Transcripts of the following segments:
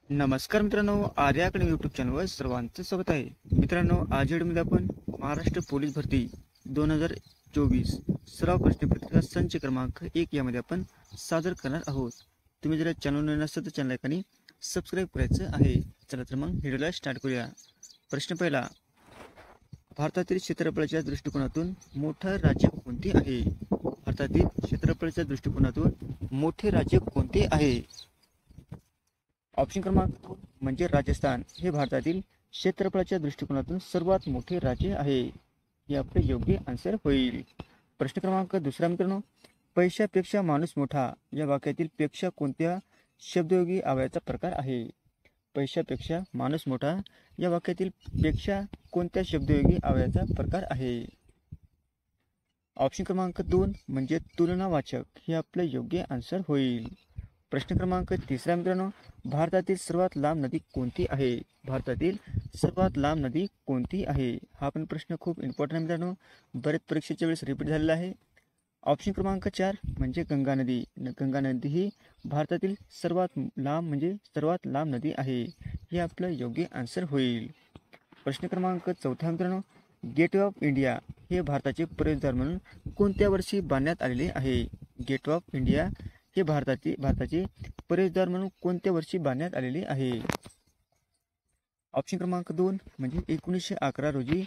नमस्कार मित्रांनो, Arya academy YouTube चॅनलवर सर्वांचं स्वागत आहे. मित्रांनो, आज व्हिडिओमध्ये आपण महाराष्ट्र पोलीस भरती 2024 सराव प्रश्नपत्रिका संच क्रमांक 1 यामध्ये आपण सादर करणार आहोत. तुम्ही जर चॅनल नवीन असाल तर चॅनल एकाने सबस्क्राईब करायचं आहे. चला तर मग व्हिडिओला स्टार्ट करूया. प्रश्न पहिला, भारतातील क्षेत्रफळाच्या दृष्टिकोनातून मोठं राज्य कोणते आहे? भारतातील क्षेत्रफळाच्या दृष्टिकोनातून मोठे राज्य कोणते आहे? ऑप्शन क्रमांक 2 म्हणजे राजस्थान हे भारतातील क्षेत्रफळाच्या दृष्टिकोनातून सर्वात मोठे राज्य आहे. हे आपले योग्य आन्सर होईल. प्रश्न क्रमांक दुसरा मित्रांनो, पैशापेक्षा माणूस मोठा या वाक्यातील पेक्षा कोणत्या शब्दयोगी अव्ययाचा प्रकार आहे? पैशापेक्षा माणूस मोठा या वाक्यातील पेक्षा कोणत्या शब्दयोगी अव्ययाचा प्रकार आहे? ऑप्शन क्रमांक 2 म्हणजे तुलनावाचक हे आपले योग्य आन्सर होईल. प्रश्न क्रमांक तिसरा मित्रांनो, भारतातील सर्वात लांब नदी कोणती आहे? भारतातील सर्वात लांब नदी कोणती आहे? हा पण प्रश्न खूप इम्पॉर्टंट आहे मित्रांनो, बरेच परीक्षेच्या वेळेस रिपीट झालेला आहे. ऑप्शन क्रमांक 4 म्हणजे गंगा नदी. गंगा नदी ही भारतातील सर्वात लांब नदी आहे. हे आपलं योग्य आन्सर होईल. प्रश्न क्रमांक चौथा मित्रांनो, गेटवे ऑफ इंडिया हे भारताचे प्रवेशद्वार म्हणून कोणत्या वर्षी बांधण्यात आलेले आहे? गेटवे ऑफ इंडिया हे भारताचे प्रवेशद्वार म्हणून कोणत्या वर्षी बांधण्यात आलेले आहे? ऑप्शन क्रमांक 2 म्हणजे 1911 रोजी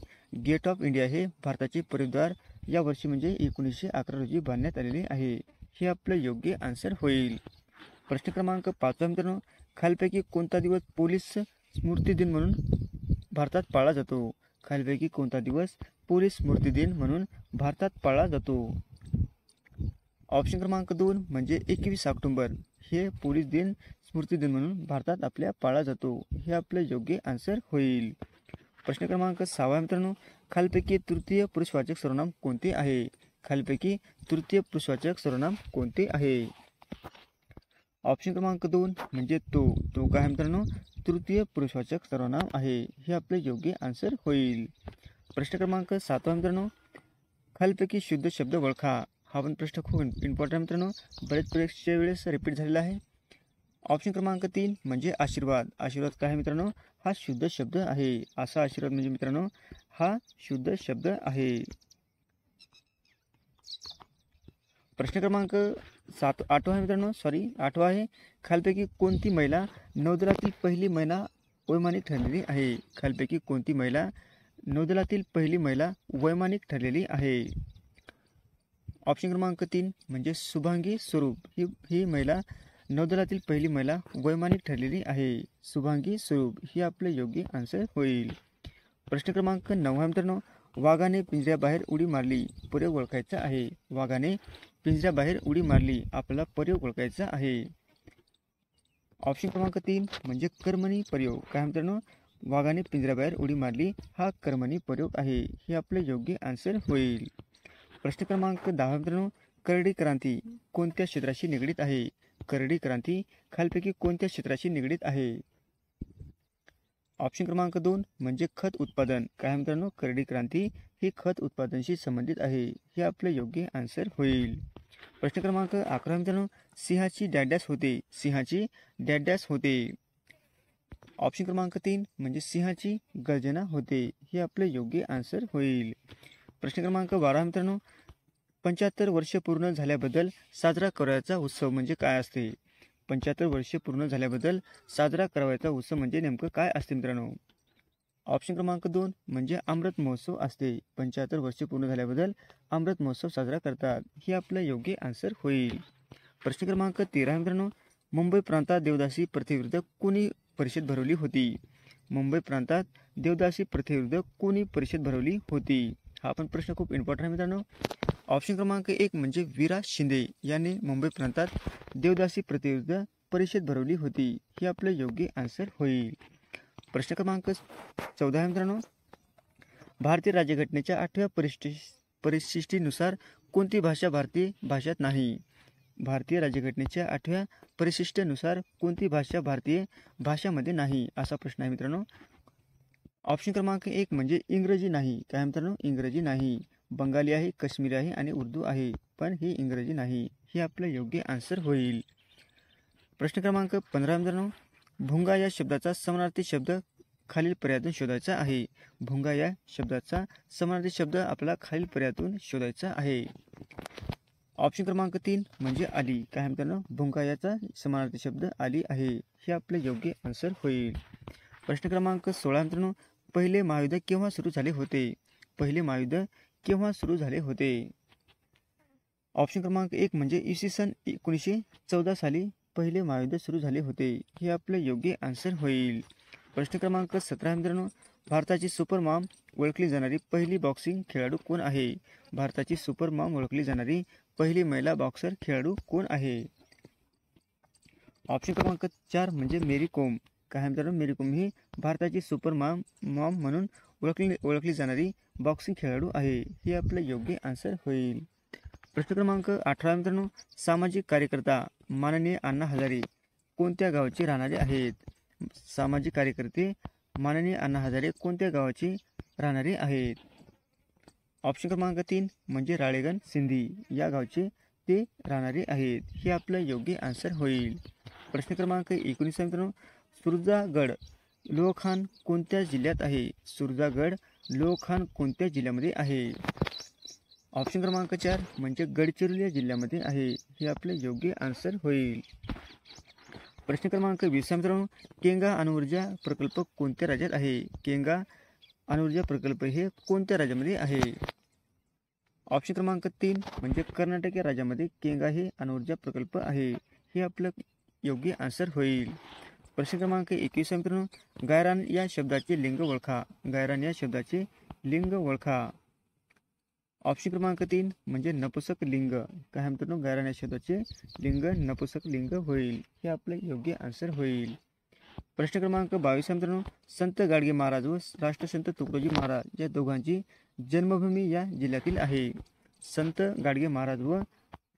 गेट ऑफ इंडिया हे भारताचे प्रवेशद्वार या वर्षी म्हणजे 1911 रोजी बांधण्यात आलेले आहे. हे आपलं योग्य आन्सर होईल. प्रश्न क्रमांक 5 मित्रांनो, खालीलपैकी कोणता दिवस पोलीस स्मृती दिन म्हणून भारतात पाळला जातो? खालीलपैकी कोणता दिवस पोलीस स्मृती दिन म्हणून भारतात पाळला जातो? ऑप्शन क्रमांक 2 म्हणजे 21 ऑक्टोबर हे पोलीस दिन स्मृती दिन म्हणून भारतात आपल्या पाळला जातो. हे आपलं योग्य आन्सर होईल. प्रश्न क्रमांक 6 मित्रांनो, खालीलपैकी तृतीय पुरुषवाचक सर्वनाम कोणते आहे? खालीलपैकी तृतीय पुरुषवाचक सर्वनाम कोणते आहे? ऑप्शन क्रमांक 2 म्हणजे तो काय मित्रांनो? तृतीय पुरुषवाचक सर्वनाम आहे. हे आपले योग्य आन्सर होईल. प्रश्न क्रमांक 7 मित्रांनो, खालीलपैकी शुद्ध शब्द ओळखा. हा पण प्रश्न खूप इम्पॉर्टंट मित्रांनो, बरेच परीक्षेच्या वेळेस रिपीट झालेला आहे. ऑप्शन क्रमांक 3 म्हणजे आशीर्वाद. आशीर्वाद काय मित्रांनो? हा शुद्ध शब्द आहे. असा आशीर्वाद म्हणजे मित्रांनो हा शुद्ध शब्द आहे. प्रश्न क्रमांक 8 आहे. खालीलपैकी कोणती महिला नौदलातील पहिली महिला वैमानिक ठरलेली आहे? खालीलपैकी कोणती महिला नौदलातील पहिली महिला वैमानिक ठरलेली आहे? ऑप्शन क्रमांक 3 म्हणजे शुभांगी स्वरूप ही महिला नौदलातील पहिली महिला वैमानिक ठरलेली आहे. शुभांगी स्वरूप ही आपले योग्य आन्सर होईल. प्रश्न क्रमांक 9 मित्रांनो, वाघाने पिंजऱ्याबाहेर उडी मारली प्रयोग ओळखायचा आहे. वाघाने पिंजऱ्याबाहेर उडी मारली आपल्याला प्रयोग ओळखायचा आहे. ऑप्शन क्रमांक 3 म्हणजे कर्मणी प्रयोग. काय मित्रांनो? वाघाने पिंजऱ्याबाहेर उडी मारली हा कर्मणी प्रयोग आहे. हे आपले योग्य आन्सर होईल. प्रश्न क्रमांक 10 मित्रांनो, करडी क्रांती कोणत्या क्षेत्राशी निगडीत आहे? करडी क्रांती खालीलपैकी कोणत्या क्षेत्राशी निगडीत आहे? ऑप्शन क्रमांक 2 म्हणजे खत उत्पादन. काय मित्रांनो? करडी क्रांती ही खत उत्पादनाशी संबंधित आहे. हे आपले योग्य आन्सर होईल. प्रश्न क्रमांक 11 मित्रांनो, सिंहाची डॅडॅस होते. सिंहाची डॅडॅस होते. ऑप्शन क्रमांक 3 म्हणजे सिंहाची गर्जना होते. हे आपले योग्य आन्सर होईल. प्रश्न क्रमांक 12 मित्रांनो, 75 वर्ष पूर्ण झाल्याबद्दल साजरा करायचा उत्सव म्हणजे काय असते? 75 वर्ष पूर्ण झाल्याबद्दल साजरा करायचा उत्सव म्हणजे नेमकं काय असते मित्रांनो? ऑप्शन क्रमांक 2 म्हणजे अमृत महोत्सव असते. 75 वर्ष पूर्ण झाल्याबद्दल अमृत महोत्सव साजरा करतात. हे आपलं योग्य आन्सर होईल. प्रश्न क्रमांक 13 मित्रांनो, मुंबई प्रांतात देवदासी प्रथेविरुद्ध कोणी परिषद भरवली होती? मुंबई प्रांतात देवदासी प्रथेविरुद्ध कोणी परिषद भरवली होती? हा पण प्रश्न खूप इम्पॉर्टंट आहे मित्रांनो. ऑप्शन क्रमांक 1 म्हणजे वीरा शिंदे यांनी मुंबई प्रांतात देवदासी प्रथेविरुद्ध परिषद भरवली होती. हे आपलं योग्य आन्सर होईल. प्रश्न क्रमांक 14 मित्रांनो, भारतीय राज्यघटनेच्या 8व्या परिशिष्टीनुसार कोणती भाषा भारतीय भाषेत नाही? भारतीय राज्यघटनेच्या 8व्या परिशिष्टीनुसार कोणती भाषा भारतीय भाषामध्ये नाही? असा प्रश्न आहे मित्रांनो. ऑप्शन क्रमांक 1 म्हणजे इंग्रजी नाही. काय मित्रांनो? इंग्रजी नाही. बंगाली आहे, काश्मीरी आहे आणि उर्दू आहे, पण ही इंग्रजी नाही. हे आपलं योग्य आन्सर होईल. प्रश्न क्रमांक 15 मित्रांनो, भुंगा या शब्दाचा समानार्थी शब्द खालील पर्यायातून शोधायचा आहे. भुंगा या शब्दाचा समानार्थी शब्द आपल्याला खालील पर्यायातून शोधायचा आहे. ऑप्शन क्रमांक 3 म्हणजे आली. काय म्हणतात, भुंगा याचा समानार्थी शब्द आली आहे. हे आपले योग्य आन्सर होईल. प्रश्न क्रमांक 16 मित्रांनो, पहिले महायुद्ध केव्हा सुरू झाले होते? पहिले महायुद्ध केव्हा सुरू झाले होते? ऑप्शन क्रमांक 1 म्हणजे इसवी सन 1914 साली पहिले महायुद्ध सुरू झाले होते. हे आपले योग्य आन्सर होईल. प्रश्न क्रमांक 17 मित्रांनो, भारताची सुपर मॉम ओळखली जाणारी पहिली बॉक्सिंग खेळाडू कोण आहे? भारताची सुपर मॉम ओळखली जाणारी पहिली महिला बॉक्सर खेळाडू कोण आहे? ऑप्शन क्रमांक 4 म्हणजे मेरी कोम. काय मित्रांनो, मेरी कोम ही भारताची सुपर मॉम म्हणून ओळखली जाणारी बॉक्सिंग खेळाडू आहे. हे आपलं योग्य आन्सर होईल. प्रश्न क्रमांक 18 मित्रांनो, सामाजिक कार्यकर्ता माननीय अण्णा हजारे कोणत्या गावाचे राहणारे आहेत? सामाजिक कार्यकर्ते माननीय अण्णा हजारे कोणत्या गावाचे राहणारे आहेत? ऑप्शन क्रमांक 3 म्हणजे राळेगण सिंधी या गावचे ते राहणारे आहेत. हे आपलं योग्य आन्सर होईल. प्रश्न क्रमांक 19 मित्रांनो, सुरजागड लोहखान कोणत्या जिल्ह्यात आहे? सुरजागड लोहखान कोणत्या जिल्ह्यामध्ये आहे? ऑप्शन क्रमांक 4 म्हणजे गडचिरोली या जिल्ह्यामध्ये आहे. हे आपले योग्य आन्सर होईल. प्रश्न क्रमांक 20 मित्रांनो, केंगा अणुऊर्जा प्रकल्प कोणत्या राज्यात आहे? केंगा अणुऊर्जा प्रकल्प हे कोणत्या राज्यामध्ये आहे? ऑप्शन क्रमांक 3 म्हणजे कर्नाटक या राज्यामध्ये केंगा हे अणुऊर्जा प्रकल्प आहे. हे आपलं योग्य आन्सर होईल. प्रश्न क्रमांक 21 मित्रांनो, गायरान या शब्दाचे लिंग ओळखा. गायरान या शब्दाचे लिंग ओळखा. ऑप्शन क्रमांक 3 म्हणजे नपुसक लिंग. काय मित्रांनो, गायरान या शब्दाचे लिंग नपुसक लिंग होईल. हे आपले योग्य आन्सर होईल. प्रश्न क्रमांक 22 मित्रांनो, संत गाडगे महाराज व राष्ट्रसंत तुकडोजी महाराज या दोघांची जन्मभूमी या जिल्ह्यातील आहे. संत गाडगे महाराज व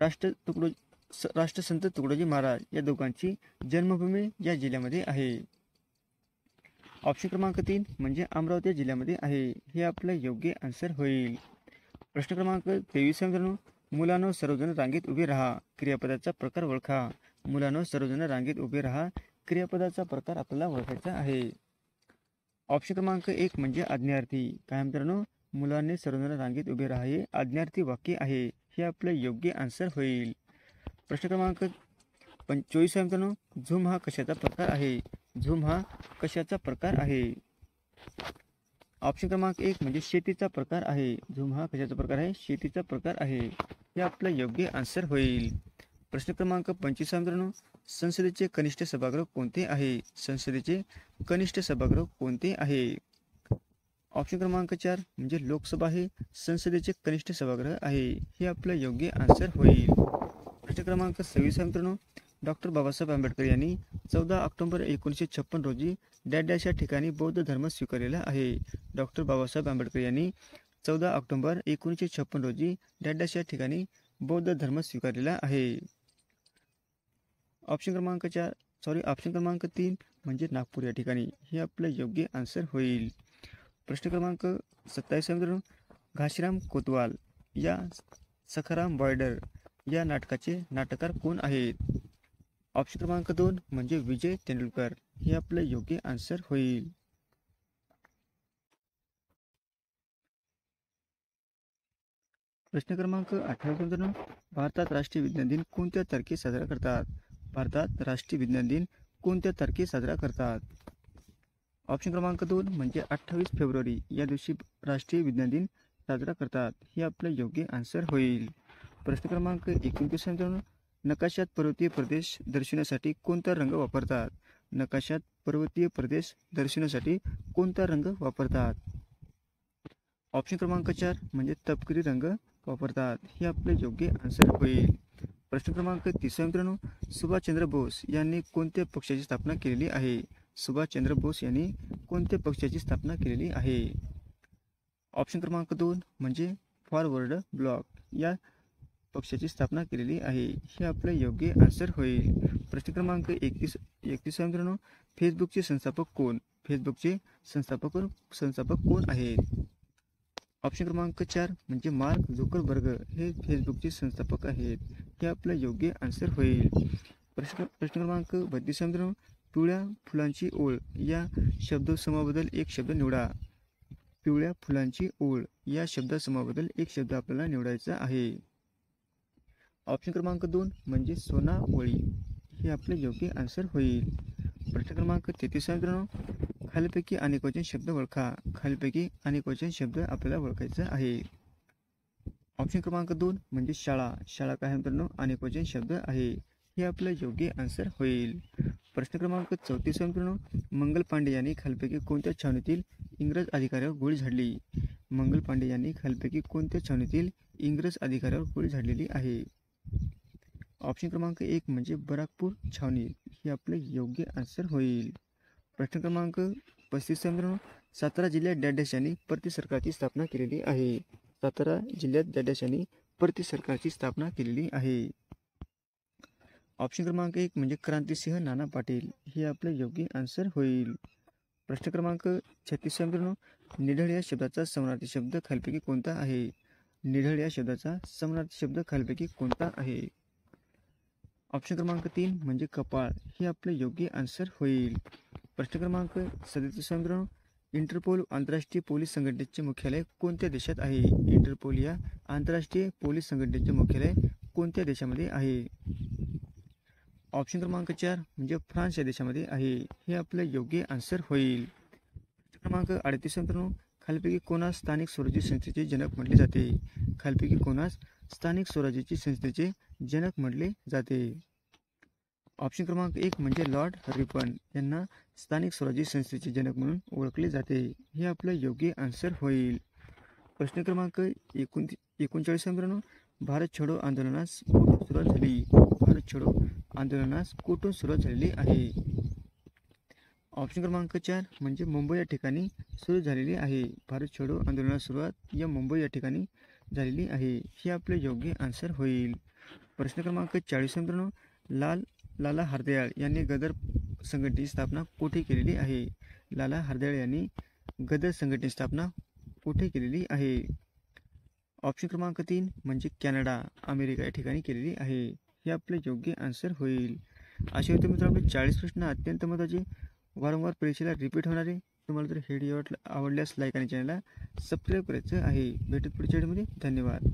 राष्ट्रसंत तुकडोजी महाराज या दोघांची जन्मभूमी या जिल्ह्यामध्ये आहे. ऑप्शन क्रमांक 3 म्हणजे अमरावती जिल्ह्यामध्ये आहे. हे आपलं योग्य आन्सर होईल. प्रश्न क्रमांक 23 मित्रांनो, मुलांनो सर्वजण रांगेत उभे राहा क्रियापदाचा प्रकार ओळखा. मुलांनो सर्वजण रांगेत उभे राहा क्रियापदाचा प्रकार आपल्याला ओळखायचा आहे. ऑप्शन क्रमांक 1 म्हणजे आज्ञार्थी. काय मित्रांनो, मुलांनी सर्वजण रांगेत उभे राहा हे आज्ञार्थी वाक्य आहे. हे आपलं योग्य आन्सर होईल. प्रश्न क्रमांक 24 मित्रांनो, झूम हा कशाचा प्रकार आहे? झूम हा कशाचा प्रकार आहे? ऑप्शन क्रमांक 1 म्हणजे शेतीचा प्रकार आहे. झूम हा कशाचा प्रकार आहे? शेतीचा प्रकार आहे. हे आपलं योग्य आन्सर होईल. प्रश्न क्रमांक 25 मित्रांनो, संसदेचे कनिष्ठ सभागृह कोणते आहे? संसदेचे कनिष्ठ सभागृह कोणते आहे? ऑप्शन क्रमांक 4 म्हणजे लोकसभा हे संसदेचे कनिष्ठ सभागृह आहे. हे आपलं योग्य आन्सर होईल. प्रश्न क्रमांक 26 मित्रांनो, डॉक्टर बाबासाहेब आंबेडकर यांनी 14 ऑक्टोबर 1956 रोजी डॅश या ठिकाणी बौद्ध धर्म स्वीकारलेला आहे. डॉक्टर बाबासाहेब आंबेडकर यांनी 14 ऑक्टोबर 1956 रोजी डॅश या ठिकाणी बौद्ध धर्म स्वीकारलेला आहे. ऑप्शन क्रमांक 3 म्हणजे नागपूर या ठिकाणी. हे आपलं योग्य आन्सर होईल. प्रश्न क्रमांक 27 मित्रांनो, घाशीराम कोतवाल या सखाराम बॉर्डर या नाटकाचे नाटककार कोण आहेत? ऑप्शन क्रमांक 2 म्हणजे विजय तेंडुलकर. हे आपलं योग्य आन्सर होईल. प्रश्न क्रमांक 28 मित्रांनो, भारतात राष्ट्रीय विज्ञान दिन कोणत्या तारखेस साजरा करतात? भारतात राष्ट्रीय विज्ञान दिन कोणत्या तारखेस साजरा करतात? ऑप्शन क्रमांक 2 म्हणजे 28 फेब्रुवारी या दिवशी राष्ट्रीय विज्ञान दिन साजरा करतात. हे आपलं योग्य आन्सर होईल. प्रश्न क्रमांक 29 मित्रांनो, नकाशात पर्वतीय प्रदेश दर्शवण्यासाठी कोणता रंग वापरतात? नकाशात पर्वतीय प्रदेश दर्शवण्यासाठी कोणता रंग वापरतात? ऑप्शन क्रमांक 4 म्हणजे तपकिरी रंग वापरतात. हे आपले योग्य आन्सर होईल. प्रश्न क्रमांक 30 मित्रांनो, सुभाषचंद्र बोस यांनी कोणत्या पक्षाची स्थापना केलेली आहे? सुभाषचंद्र बोस यांनी कोणत्या पक्षाची स्थापना केलेली आहे? ऑप्शन क्रमांक 2 म्हणजे फॉरवर्ड ब्लॉक या पक्षाची स्थापना केलेली आहे. हे आपलं योग्य आन्सर होईल. प्रश्न क्रमांक 31 मित्रांनो, फेसबुकचे संस्थापक कोण? फेसबुकचे संस्थापक कोण आहेत? ऑप्शन क्रमांक 4 म्हणजे मार्क झुकरबर्ग हे फेसबुकचे संस्थापक आहेत. हे आपलं योग्य आन्सर होईल. प्रश्न क्रमांक 32 मित्रांनो, पिवळ्या फुलांची ओळ या शब्दसमूहाबद्दल एक शब्द निवडा. पिवळ्या फुलांची ओळ या शब्दसमूहाबद्दल एक शब्द आपल्याला निवडायचा आहे. ऑप्शन क्रमांक 2 म्हणजे सोनावळी हे आपले योग्य आन्सर होईल. प्रश्न क्रमांक 33 मित्रांनो, खालीलपैकी अनेकवचन शब्द ओळखा. खालीलपैकी अनेकवचन शब्द आपल्याला ओळखायचा आहे. ऑप्शन क्रमांक 2 म्हणजे शाळा. शाळा काय मित्रांनो अनेकवचन शब्द आहे. हे आपलं योग्य आन्सर होईल. प्रश्न क्रमांक 34 मित्रांनो, मंगल पांडे यांनी खालीलपैकी कोणत्या छावणीतील इंग्रज अधिकाऱ्यावर गोळी झाडली. मंगल पांडे यांनी खालीलपैकी कोणत्या छावणीतील इंग्रज अधिकाऱ्यावर गोळी झाडलेली आहे. ऑप्शन क्रमांक 1 म्हणजे बराकपूर छावणी हे आपले योग्य आन्सर होईल. प्रश्न क्रमांक 35 मित्रांनो, सातारा जिल्ह्यात डॅडॅश यांनी परती सरकारची स्थापना केलेली आहे. सातारा जिल्ह्यात डॅडॅश यांनी परती सरकारची स्थापना केलेली आहे. ऑप्शन क्रमांक 1 म्हणजे क्रांतिसिंह नाना पाटील हे आपले योग्य आन्सर होईल. प्रश्न क्रमांक 36 मित्रांनो, निढळ या शब्दाचा समानार्थी शब्द खालीलपैकी कोणता आहे. निढळ या शब्दाचा समानार्थी शब्द खालीलपैकी कोणता आहे. ऑप्शन क्रमांक 3 म्हणजे कपाळ हे आपले योग्य आन्सर होईल. प्रश्न क्रमांक 37 मित्रांनो, इंटरपोल आंतरराष्ट्रीय पोलीस संघटनेचे मुख्यालय कोणत्या देशात आहे. इंटरपोल या आंतरराष्ट्रीय पोलीस संघटनेचे मुख्यालय कोणत्या देशामध्ये आहे. ऑप्शन क्रमांक 4 म्हणजे फ्रान्स या देशामध्ये आहे. हे आपलं योग्य आन्सर होईल. प्रश्न क्रमांक 38 मित्रांनो, खालीलपैकी कोणास स्थानिक स्वराज्य संस्थेचे जनक म्हटले जाते. खालीलपैकी कोणास स्थानिक स्वराज्याची संस्थेचे जनक म्हटले जाते. ऑप्शन क्रमांक 1 म्हणजे लॉर्ड रिपन यांना स्थानिक स्वराज्य संस्थेचे जनक म्हणून ओळखले जाते. हे आपलं योग्य आन्सर होईल. प्रश्न क्रमांक 39 मित्रांनो, भारत छोडो आंदोलनास कुठून सुरुवात झाली. भारत छोडो आंदोलनास कुठून सुरुवात झालेली आहे. ऑप्शन क्रमांक 4 म्हणजे मुंबई या ठिकाणी सुरू झालेली आहे. भारत छोडो आंदोलनास सुरुवात या मुंबई या ठिकाणी झालेली आहे. हे आपले योग्य आन्सर होईल. प्रश्न क्रमांक 40 मित्रांनो, लाला हरदयाळ यांनी गदर संघटनेची स्थापना कुठे केलेली आहे. लाला हरदयाळ यांनी गदर संघटनेची स्थापना कुठे केलेली आहे. ऑप्शन क्रमांक 3 म्हणजे कॅनडा अमेरिका या ठिकाणी केलेली आहे. हे आपले योग्य आन्सर होईल. असे होते मित्रांनो 40 प्रश्न अत्यंत महत्त्वाचे, वारंवार परीक्षेला रिपीट होणारे. तुम्हाला जर व्हिडिओ आवडल्यास लाईक आणि चॅनलला सबस्क्राईब करायचं आहे. भेटत पुढच्या व्हिडिओमध्ये. धन्यवाद.